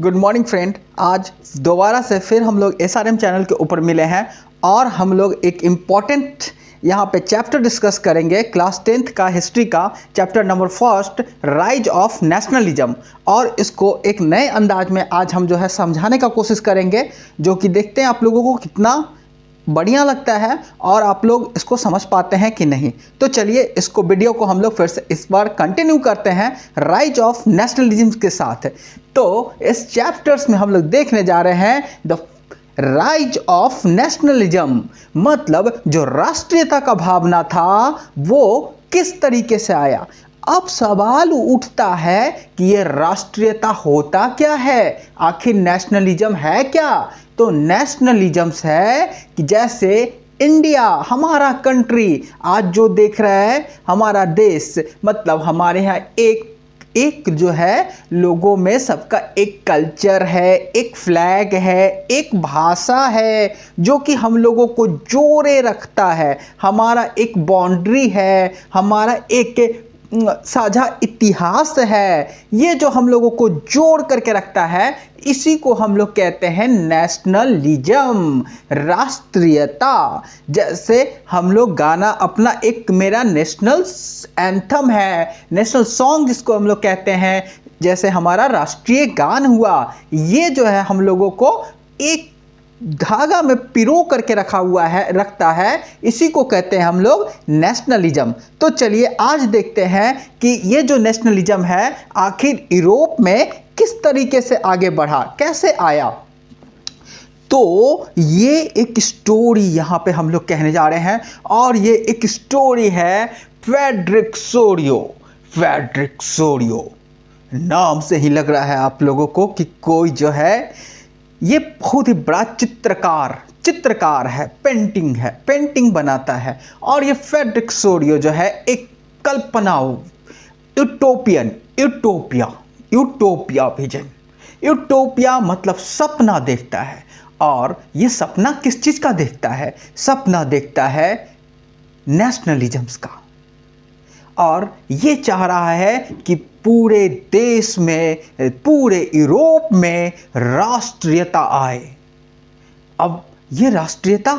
Good morning friend. आज दोबारा से फिर हम लोग एसआरएम चैनल के ऊपर मिले हैं और हम लोग एक इम्पॉर्टेंट यहाँ पे चैप्टर डिस्कस करेंगे। क्लास 10th का हिस्ट्री का chapter number first, rise of nationalism. और इसको एक नए अंदाज में आज हम जो है समझाने का कोशिश करेंगे, जो कि देखते हैं आप लोगों को कितना बढ़िया लगता है और आप लोग इसको समझ पाते हैं कि नहीं। तो चलिए इसको वीडियो को हम लोग फिर से इस बार कंटिन्यू करते हैं राइज ऑफ नेशनलिज्म के साथ। तो इस चैप्टर्स में हम लोग देखने जा रहे हैं द राइज ऑफ नेशनलिज्म, मतलब जो राष्ट्रीयता का भावना था वो किस तरीके से आया। अब सवाल उठता है कि ये राष्ट्रीयता होता क्या है, आखिर नेशनलिज्म है क्या। तो नेशनलिज्म है कि जैसे इंडिया हमारा कंट्री आज जो देख रहा है हमारा देश, मतलब हमारे यहाँ एक जो है लोगों में सबका एक कल्चर है, एक फ्लैग है, एक भाषा है जो कि हम लोगों को जोड़े रखता है। हमारा एक बाउंड्री है, हमारा एक साझा इतिहास है, ये जो हम लोगों को जोड़ करके रखता है, इसी को हम लोग कहते हैं नेशनलिज्म, राष्ट्रीयता। जैसे हम लोग गाना अपना एक मेरा नेशनल एंथम है, नेशनल सॉन्ग जिसको हम लोग कहते हैं, जैसे हमारा राष्ट्रीय गान हुआ, ये जो है हम लोगों को एक धागा में पिरो करके रखता है, इसी को कहते हैं हम लोग नेशनलिज्म। तो चलिए आज देखते हैं कि ये जो नेशनलिज्म है आखिर यूरोप में किस तरीके से आगे बढ़ा, कैसे आया। तो ये एक स्टोरी यहाँ पे हम लोग कहने जा रहे हैं और ये एक स्टोरी है फ्रेडरिक सोरियो। फ्रेडरिक सोरियो नाम से ही लग रहा है आप लोगों को कि कोई जो है ये बहुत ही बड़ा चित्रकार है, पेंटिंग बनाता है। और ये फ्रेडरिक सोरियो जो है एक कल्पना, यूटोपिया विजन, यूटोपिया मतलब सपना देखता है। और ये सपना किस चीज का देखता है? सपना देखता है नेशनलिज्म्स का। और ये चाह रहा है कि पूरे देश में, पूरे यूरोप में राष्ट्रीयता आए। अब ये राष्ट्रीयता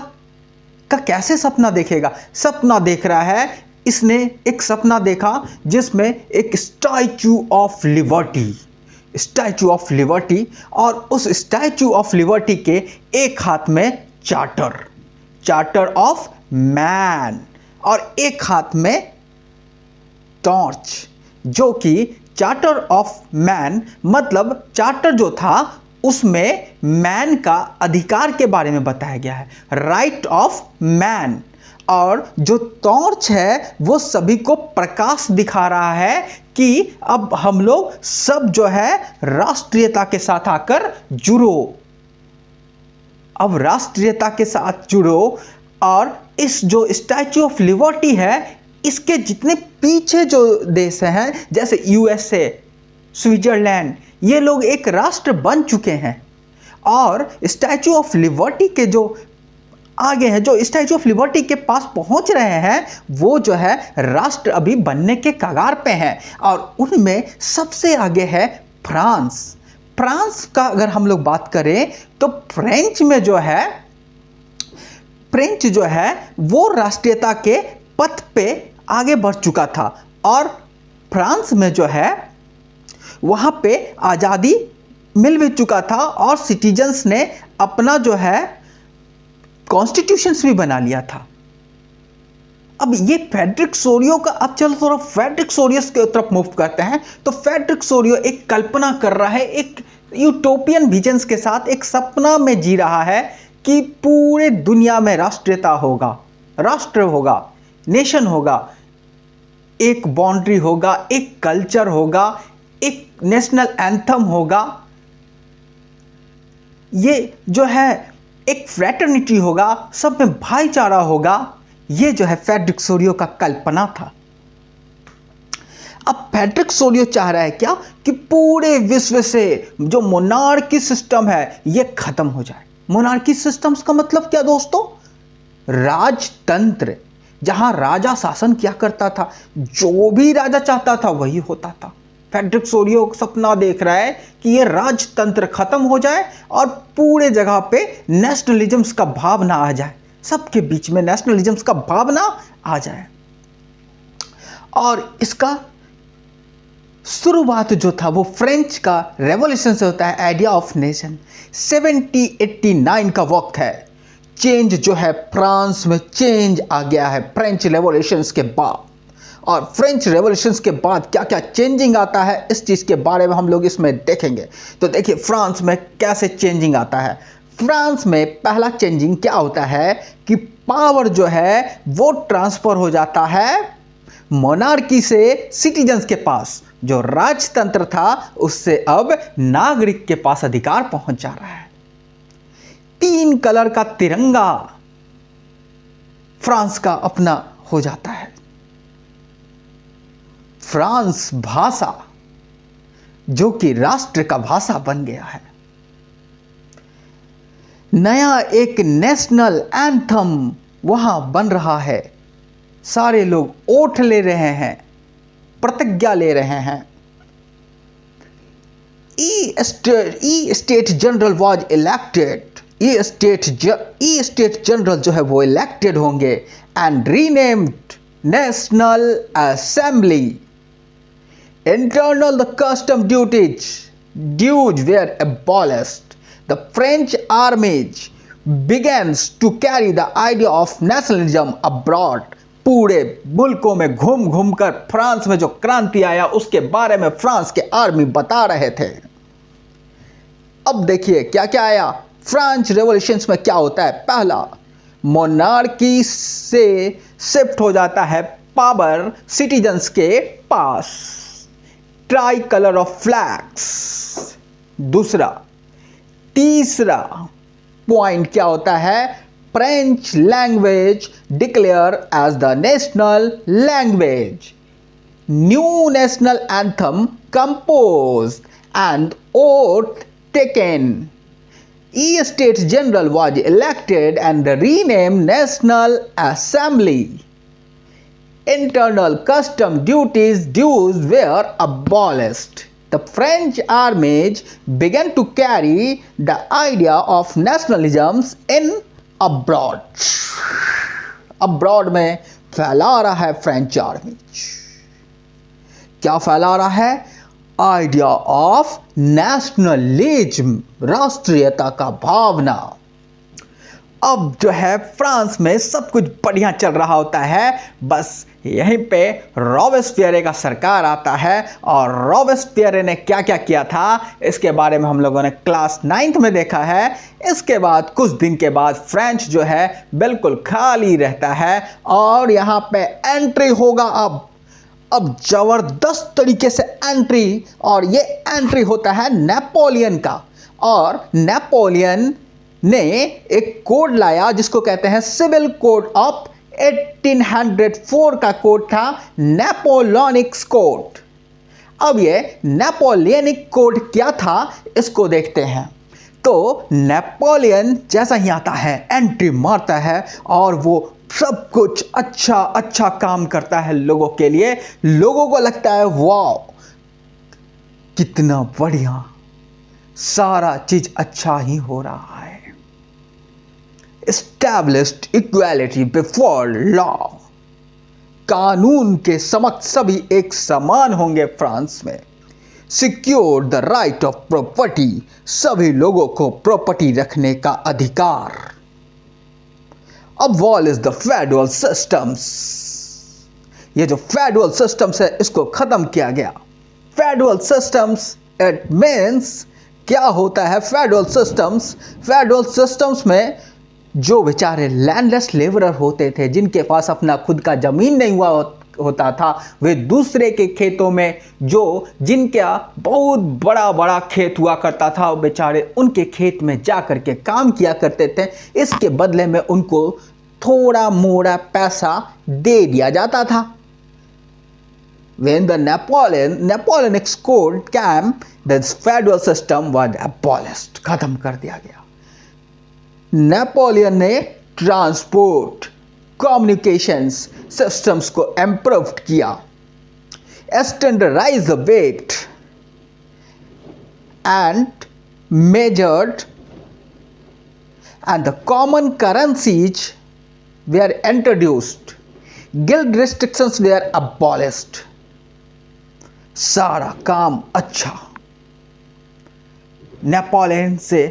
का कैसे सपना देखेगा? सपना देख रहा है, इसने एक सपना देखा जिसमें एक स्टैचू ऑफ लिबर्टी, और उस स्टैचू ऑफ लिबर्टी के एक हाथ में चार्टर ऑफ मैन और एक हाथ में टॉर्च, जो कि चार्टर ऑफ मैन मतलब चार्टर जो था उसमें मैन का अधिकार के बारे में बताया गया है, राइट ऑफ मैन। और जो टॉर्च है वो सभी को प्रकाश दिखा रहा है कि अब हम लोग सब जो है राष्ट्रीयता के साथ आकर जुड़ो, अब राष्ट्रीयता के साथ जुड़ो। और इस जो स्टैचू ऑफ लिबर्टी है, इसके जितने पीछे जो देश हैं जैसे यूएसए, स्विट्जरलैंड, ये लोग एक राष्ट्र बन चुके हैं। और स्टैचू ऑफ लिबर्टी के जो आगे हैं, जो स्टैचू ऑफ लिबर्टी के पास पहुंच रहे हैं, वो जो है राष्ट्र अभी बनने के कगार पे हैं। और उनमें सबसे आगे है फ्रांस का अगर हम लोग बात करें तो फ्रेंच जो है वो राष्ट्रीयता के पथ पे आगे बढ़ चुका था। और फ्रांस में जो है वहाँ पे आज़ादी मिल भी चुका था और सिटीजन्स ने अपना जो है कॉन्स्टिट्यूशंस भी बना लिया था। अब ये फ्रेडरिक सोरियो का, अब चलो थोड़ा फ्रेडरिक सोरियो के तरफ मूव करते हैं। तो फ्रेडरिक सोरियो एक कल्पना कर रहा है, एक यूटोपियन विजन्स के साथ एक सपना में जी रहा है कि पूरे दुनिया में राष्ट्रीयता होगा, राष्ट्र होगा, नेशन होगा, एक बाउंड्री होगा, एक कल्चर होगा, एक नेशनल एंथम होगा, ये जो है एक फ्रेटर्निटी होगा, सब में भाईचारा होगा। ये जो है फ्रेडरिक सोरियो का कल्पना था। अब फ्रेडरिक सोरियो चाह रहा है क्या कि पूरे विश्व से जो मोनार्की सिस्टम है ये खत्म हो जाए। मोनार्की सिस्टम्स का मतलब क्या दोस्तों? राजतंत्र, जहां राजा शासन किया करता था, जो भी राजा चाहता था वही होता था। फ्रेडरिक सोरियो सपना देख रहा है कि ये राजतंत्र खत्म हो जाए और पूरे जगह पे नेशनलिज्म का भावना आ जाए, सबके बीच में नेशनलिज्म का भावना आ जाए। और इसका शुरुआत जो था वो फ्रेंच का रेवोल्यूशन से होता है, आइडिया ऑफ नेशन। 1789 का वक्त है। चेंज जो है फ्रांस में चेंज आ गया है फ्रेंच रेवोल्यूशन के बाद। और फ्रेंच रेवोल्यूशन के बाद क्या क्या चेंजिंग आता है इस चीज़ के बारे में हम लोग इसमें देखेंगे। तो देखिए फ्रांस में कैसे चेंजिंग आता है। फ्रांस में पहला चेंजिंग क्या होता है कि पावर जो है वो ट्रांसफ़र हो जाता है मोनार्की से सिटीजन्स के पास। जो राजतंत्र था उससे अब नागरिक के पास अधिकार पहुंच जा रहा है। 3 कलर का तिरंगा फ्रांस का अपना हो जाता है। फ्रांस भाषा जो कि राष्ट्र का भाषा बन गया है। नया एक नेशनल एंथम वहां बन रहा है। सारे लोग ओठ ले रहे हैं, प्रतिज्ञा ले रहे हैं। Estate general was elected. Estate general जो है वो इलेक्टेड होंगे and renamed national assembly. Internal the custom dues were abolished. The French armies begins to carry the idea of nationalism abroad. पूरे मुल्कों में घूम घूम कर फ्रांस में जो क्रांति आया उसके बारे में फ्रांस के आर्मी बता रहे थे। अब देखिए क्या क्या आया फ्रेंच रेवोल्यूशन में। क्या होता है, पहला मोनार्की से शिफ्ट हो जाता है पावर सिटीजन्स के पास, ट्राई कलर ऑफ फ्लैग्स। तीसरा पॉइंट क्या होता है, French language declared as the national language, new national anthem compose and oath taken, estate general was elected and renamed National Assembly, internal custom dues were abolished. The French armies began to carry the idea of nationalism in abroad. Abroad में फैला रहा है French army. क्या फैला रहा है, idea of nationalism, राष्ट्रीयता का भावना। अब जो है फ्रांस में सब कुछ बढ़िया चल रहा होता है, बस यहीं पे रॉबेस्पियर का सरकार आता है। और रॉबेस्पियर ने क्या क्या किया था इसके बारे में हम लोगों ने क्लास 9th में देखा है। इसके बाद कुछ दिन के बाद फ्रेंच जो है बिल्कुल खाली रहता है और यहाँ पे एंट्री होगा अब जबरदस्त तरीके से एंट्री। और ये एंट्री होता है नेपोलियन का। और नेपोलियन ने एक कोड लाया जिसको कहते हैं सिविल कोड ऑफ 1804 का कोड था नेपोलियनिक कोड। अब ये नेपोलियनिक कोड क्या था इसको देखते हैं। तो नेपोलियन जैसा ही आता है एंट्री मारता है और वो सब कुछ अच्छा काम करता है लोगों के लिए। लोगों को लगता है वाह कितना बढ़िया, सारा चीज अच्छा ही हो रहा है। Established equality before law, कानून के समक्ष सभी एक समान होंगे फ्रांस में। Secure the right of property, सभी लोगों को प्रॉपर्टी रखने का अधिकार। Abolish the feudal systems, ये जो feudal systems है इसको खत्म किया गया। Feudal systems it means क्या होता है feudal systems? Feudal systems में जो बेचारे लैंडलेस लेबरर होते थे, जिनके पास अपना खुद का ज़मीन नहीं होता था, वे दूसरे के खेतों में जिनका बहुत बड़ा खेत हुआ करता था, बेचारे उनके खेत में जा कर के काम किया करते थे। इसके बदले में उनको थोड़ा मोड़ा पैसा दे दिया जाता था। When the Napoleonic code came, the feudal system was abolished, खत्म कर दिया गया। नेपोलियन ने ट्रांसपोर्ट कम्युनिकेशंस सिस्टम्स को इम्प्रूव किया। standardized the weight and measured, and the common currencies were introduced. Guild restrictions were abolished. सारा काम अच्छा नेपोलियन से।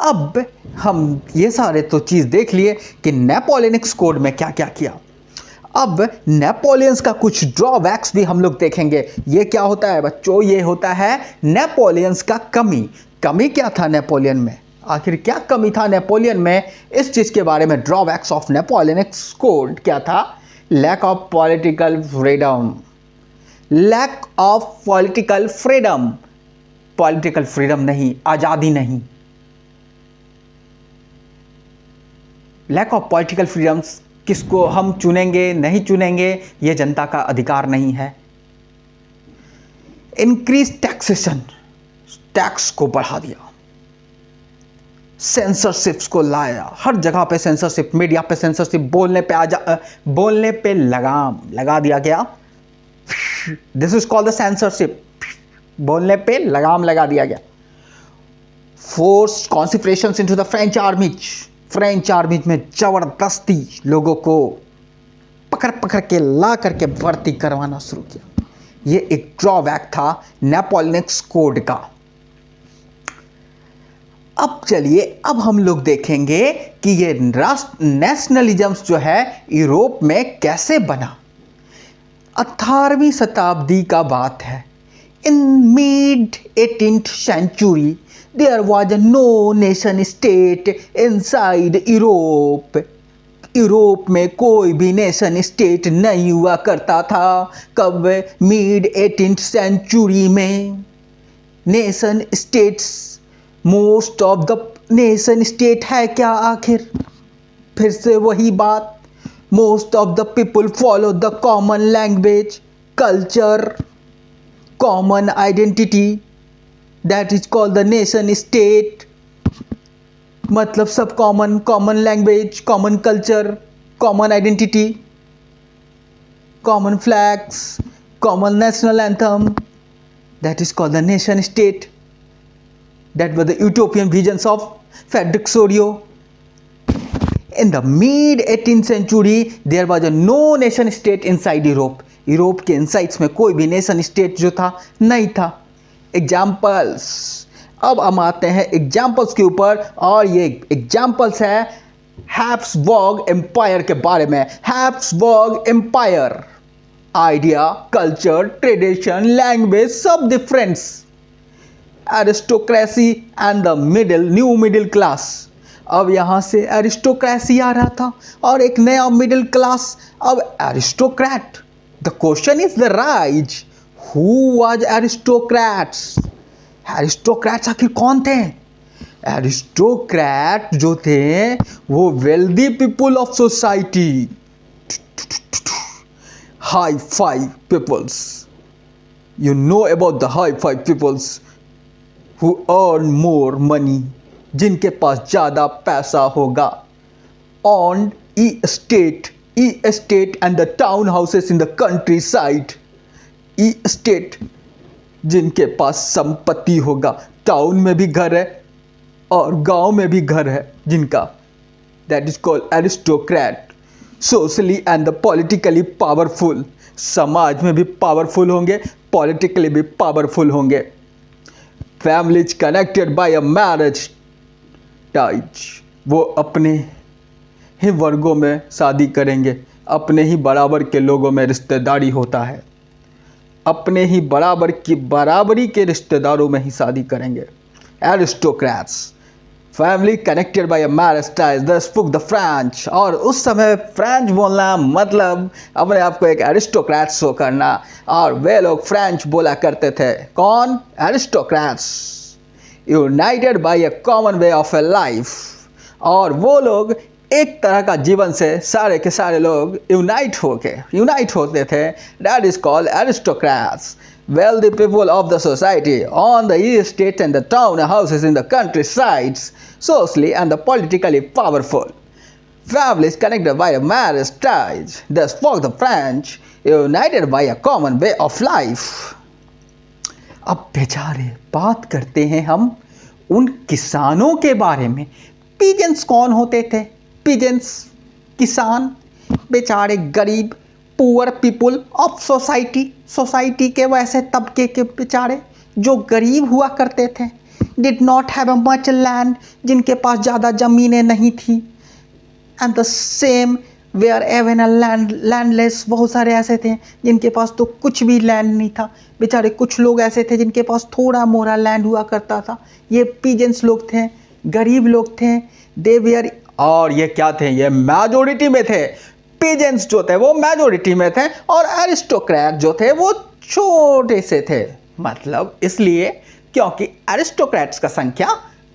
अब हम ये सारे तो चीज़ देख लिए कि नेपोलियनिक्स कोड में क्या क्या किया। अब नेपोलियंस का कुछ ड्रॉबैक्स भी हम लोग देखेंगे। ये क्या होता है बच्चों? ये होता है नेपोलियंस का कमी। कमी क्या था नेपोलियन में? आखिर क्या कमी था नेपोलियन में? इस चीज़ के बारे में ड्रॉबैक्स ऑफ नेपोलियनिक्स कोड क्या था? Lack of political freedom. Lack of political freedom. Political freedom नहीं, आज़ादी नहीं। लैक ऑफ पॉलिटिकल फ्रीडम्स, किसको हम चुनेंगे नहीं चुनेंगे ये जनता का अधिकार नहीं है। इंक्रीज टैक्सेशन, टैक्स को बढ़ा दिया। सेंसरशिप्स को लाया, हर जगह पे सेंसरशिप, मीडिया पे सेंसरशिप, बोलने पे लगाम लगा दिया गया। This is called the censorship. बोलने पे लगाम लगा दिया गया। Force conscriptions into the French armies. French army में जबरदस्ती लोगों को पकड़ पकड़ के ला करके भर्ती करवाना शुरू किया। ये एक ड्रॉबैक था नेपोलियनिक्स कोड का। अब चलिए, अब हम लोग देखेंगे कि ये नेशनलिज्म जो है यूरोप में कैसे बना। 18वीं शताब्दी का बात है। In mid 18th century there was no nation state inside Europe. Europe में कोई भी नेशन स्टेट नहीं हुआ करता था। कब? मिड 18th century में। Nation states, most of the nation state है क्या आखिर? फिर से वही बात, most of the people follow the common language, culture, common identity, that is called the nation state. मतलब सब common, common language, common culture, common identity, common flags, common national anthem, that is called the nation state. That were the utopian visions of Frederick Sorio. In the mid 18th century, there was no nation state inside Europe. Europe के insides में कोई भी nation state जो था नहीं था। Examples, अब हम आते हैं एग्जाम्पल्स के ऊपर, और ये एग्जाम्पल्स है हैब्सबर्ग एम्पायर के बारे में। Habsburg empire, idea, culture, tradition, language सब difference. Aristocracy and the new middle class. अब यहाँ से एरिस्टोक्रेसी आ रहा था और एक नया मिडिल क्लास। अब aristocrat, the question is the rise, who was aristocrats? Aristocrats आखिर कौन थे? एरिस्टोक्रेट जो थे वो wealthy people of society, high five peoples. You know about the high five peoples who earn more money, जिनके पास ज़्यादा पैसा होगा। On estate and the town houses in the countryside। estate, जिनके पास संपत्ति होगा, टाउन में भी घर है और गांव में भी घर है जिनका, that is called aristocrat। socially and the politically powerful, समाज में भी पावरफुल होंगे, पॉलिटिकली भी पावरफुल होंगे। Families connected by a marriage ties, वो अपने ही वर्गों में शादी करेंगे, अपने ही बराबर के लोगों में रिश्तेदारी होता है, अपने ही बराबरी के रिश्तेदारों में ही शादी करेंगे। Aristocrats, family connected by a marriage ties, the spoke the French. और उस समय फ्रेंच बोलना मतलब अपने आप को एक एरिस्टोक्रेट शो करना, और वे लोग फ्रेंच बोला करते थे। कौन? Aristocrats. United by a common way of a life, और वो लोग एक तरह का जीवन से सारे के सारे लोग यूनाइट होते थे। That is called aristocrats. Wealthy people of the society on the estate and the town houses in the countrysides, socially and the politically powerful. families connected by a marriage ties. Thus spoke the French, united by a common way of life. अब बेचारे बात करते हैं हम उन किसानों के बारे में। पीजेंट्स कौन होते थे? पीजेंट्स किसान, बेचारे गरीब, पुअर पीपुल ऑफ सोसाइटी के वैसे तबके के बेचारे जो गरीब हुआ करते थे। Did not have a much land, जिनके पास ज़्यादा ज़मीनें नहीं थी। And the same were even a landless, बहुत सारे ऐसे थे जिनके पास तो कुछ भी लैंड नहीं था। बेचारे कुछ लोग ऐसे थे जिनके पास थोड़ा मोड़ा लैंड हुआ करता था। ये पीजेंट्स लोग थे, गरीब लोग थे। दे वेयर, और ये क्या थे? ये मेजोरिटी में थे। पीजेंट्स जो थे वो मेजोरिटी में थे और एरिस्टोक्रेट जो थे वो छोटे से थे। मतलब इसलिए क्योंकि एरिस्टोक्रेट्स का संख्या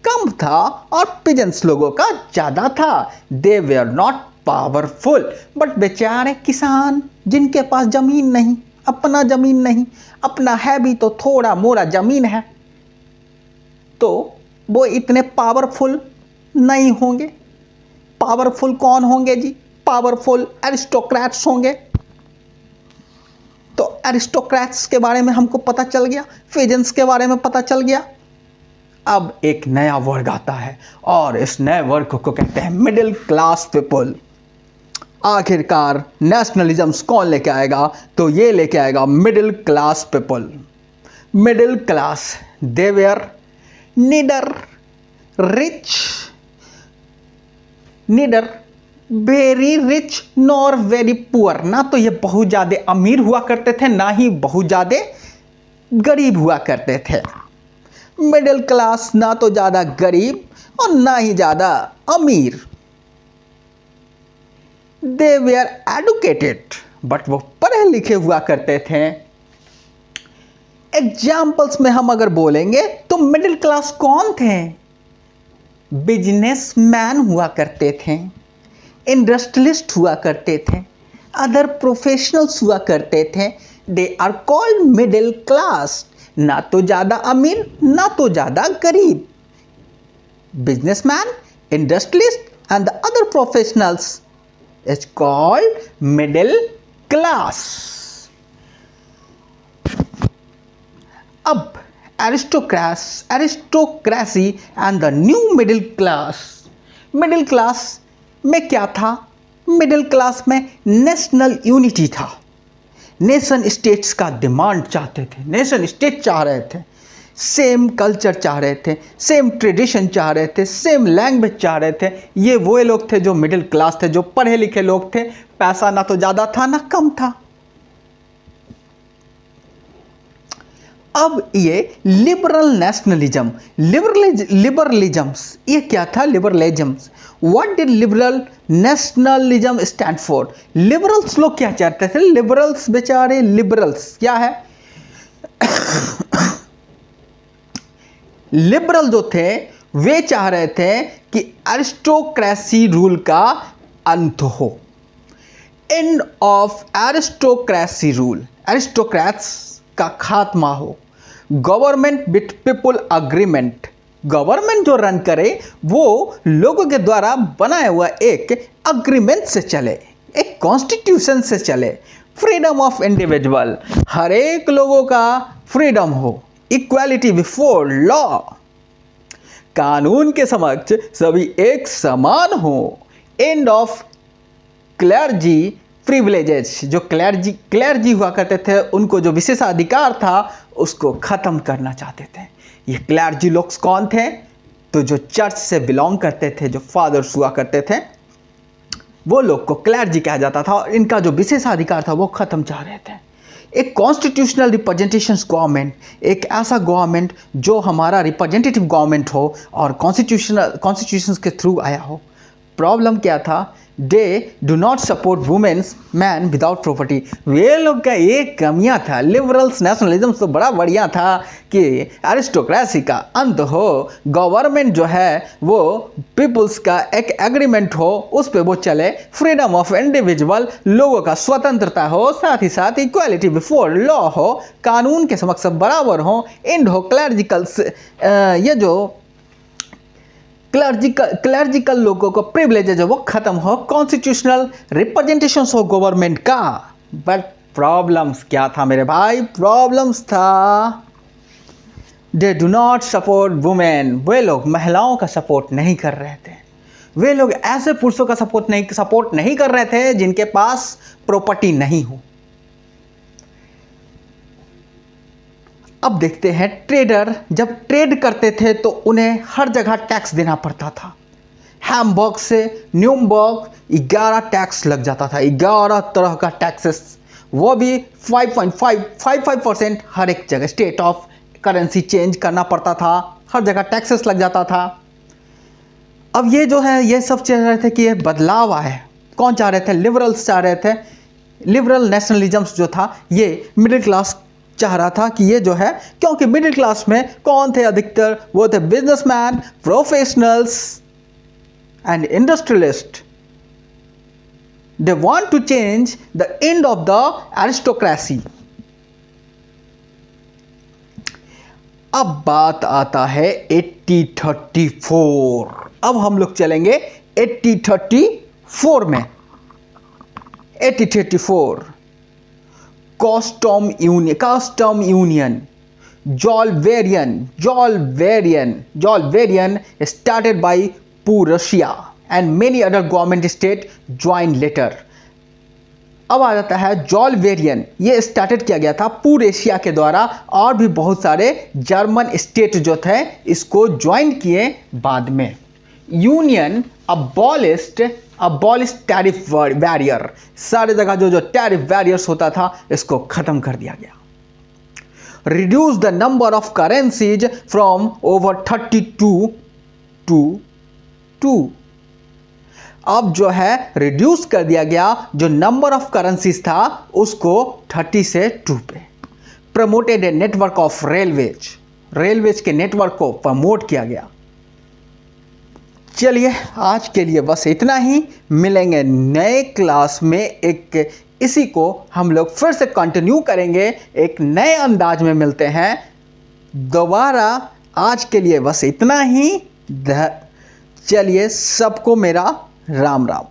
कम था और पीजेंट्स लोगों का ज़्यादा था। दे वेयर नॉट पावरफुल, बट बेचारे किसान जिनके पास ज़मीन नहीं, अपना ज़मीन नहीं, अपना है भी तो थोड़ा मोड़ा ज़मीन है, तो वो इतने पावरफुल नहीं होंगे। पावरफुल कौन होंगे जी? पावरफुल एरिस्टोक्रेट्स होंगे। तो एरिस्टोक्रेट्स के बारे में हमको पता चल गया, पीजेंट्स के बारे में पता चल गया। अब एक नया वर्ग आता है और इस नए वर्ग को कहते हैं मिडिल क्लास पीपल। आखिरकार नेशनलिज्म कौन लेके आएगा? तो ये लेके आएगा middle class people. Middle class, they were neither rich, neither very rich nor very poor. ना तो ये बहुत ज़्यादा अमीर हुआ करते थे, ना ही बहुत ज़्यादा गरीब हुआ करते थे। मिडिल क्लास, ना तो ज़्यादा गरीब और ना ही ज़्यादा अमीर। दे वेयर एडुकेटेड, बट वो पढ़े लिखे हुआ करते थे। एग्जाम्पल्स में हम अगर बोलेंगे तो मिडिल क्लास कौन थे? बिजनेसमैन हुआ करते थे, इंडस्ट्रियलिस्ट हुआ करते थे, अदर प्रोफेशनल्स हुआ करते थे। They are called middle class. ना तो ज़्यादा अमीर, ना तो ज़्यादा गरीब। Businessman, industrialist and the other professionals is called middle class. अब aristocracy and the new middle class. Middle class में क्या था? मिडिल क्लास में नेशनल यूनिटी था। नेशन स्टेट्स का डिमांड चाहते थे, नेशन स्टेट चाह रहे थे, सेम कल्चर चाह रहे थे, सेम ट्रेडिशन चाह रहे थे, सेम लैंग्वेज चाह रहे थे। ये वो लोग थे जो मिडिल क्लास थे, जो पढ़े लिखे लोग थे। पैसा ना तो ज़्यादा था ना कम था। अब ये लिबरल नेशनलिज्म, लिबरलिज्म्स, ये क्या था? Liberalisms. What did liberal nationalism stand for? Liberals लोग क्या चाहते थे? लिबरल्स बेचारे, लिबरल्स क्या है? लिबरल जो थे वे चाह रहे थे कि एरिस्टोक्रेसी रूल का अंत हो। End of aristocracy rule, aristocrats का खात्मा हो। Government with people agreement, government जो रन करे वो लोगों के द्वारा बनाया हुआ एक अग्रीमेंट से चले, एक कॉन्स्टिट्यूशन से चले। फ्रीडम ऑफ इंडिविजुअल, हर एक लोगों का फ्रीडम हो। इक्वालिटी बिफोर लॉ, कानून के समक्ष सभी एक समान हो। एंड ऑफ क्लर्जी प्रिविलेजेस, जो क्लर्जी हुआ करते थे उनको जो विशेषाधिकार था उसको ख़त्म करना चाहते थे। ये क्लर्जी लोग कौन थे? तो जो चर्च से बिलोंग करते थे, जो फादर्स हुआ करते थे, वो लोग को क्लर्जी कहा जाता था और इनका जो विशेषाधिकार था वो ख़त्म चाह रहे थे। एक कॉन्स्टिट्यूशनल रिप्रेजेंटेशंस गवर्नमेंट, एक ऐसा गवर्नमेंट जो हमारा रिप्रेजेंटेटिव गवर्नमेंट हो और कॉन्स्टिट्यूशंस के थ्रू आया हो। प्रॉब्लम क्या था? They do not support women's man without property. वे लोग का एक कमियां था। लिबरल्स नेशनलिज्म तो बड़ा बढ़िया था कि एरिस्टोक्रेसी का अंत हो, गवर्नमेंट जो है वो पीपुल्स का एक एग्रीमेंट हो, उस पे वो चले, फ्रीडम ऑफ इंडिविजुअल, लोगों का स्वतंत्रता हो, साथ ही साथ इक्वालिटी बिफोर लॉ हो, कानून के समक्ष सब बराबर हो, एंड हो क्लर्जिकल, ये जो क्लर्जिकल लोगों को प्रिविलेज है जो वो खत्म हो, कॉन्स्टिट्यूशनल रिप्रेजेंटेशन हो गवर्नमेंट का। बट प्रॉब्लम्स क्या था मेरे भाई? प्रॉब्लम्स था they do not support women. वे लोग महिलाओं का सपोर्ट नहीं कर रहे थे। वे लोग ऐसे पुरुषों का सपोर्ट नहीं कर रहे थे जिनके पास प्रॉपर्टी नहीं हो। अब देखते हैं, ट्रेडर जब ट्रेड करते थे तो उन्हें हर जगह टैक्स देना पड़ता था। हैमबर्ग से न्यूमबर्ग 11 टैक्स लग जाता था, 11 तरह का टैक्सेस, वो भी 5.55% हर एक जगह। स्टेट ऑफ करेंसी चेंज करना पड़ता था, हर जगह टैक्सेस लग जाता था। अब ये जो है, ये सब चाह रहे थे कि ये बदलाव आए। कौन चाह रहे थे? लिबरल्स चाह रहे थे। लिबरल नेशनलिज्म जो था, ये मिडिल क्लास चाह रहा था कि ये जो है, क्योंकि मिडिल क्लास में कौन थे अधिकतर? वो थे businessman, professionals and industrialist. They want to change the end of the aristocracy. अब बात आता है 1834। अब हम लोग चलेंगे 1834 में। 1834 custom union Jolvarian started by Prussia and many other government state joined later। अब आ जाता है जॉलवेरियन। ये स्टार्टेड किया गया था पूरे एशिया के द्वारा, और भी बहुत सारे जर्मन स्टेट जो थे इसको ज्वाइन किए बाद में। Union abolish tariff barrier. सारे जगह जो टैरिफ बैरियर्स होता था इसको खत्म कर दिया गया। Reduce the number of currencies from over 32 to 2। अब जो है रिड्यूस कर दिया गया, जो नंबर ऑफ करेंसीज था उसको 30 से 2 पे। Promoted a network of railways के नेटवर्क को प्रमोट किया गया। चलिए आज के लिए बस इतना ही। मिलेंगे नए क्लास में, एक इसी को हम लोग फिर से कंटिन्यू करेंगे, एक नए अंदाज में मिलते हैं दोबारा। आज के लिए बस इतना ही। चलिए सबको मेरा राम राम।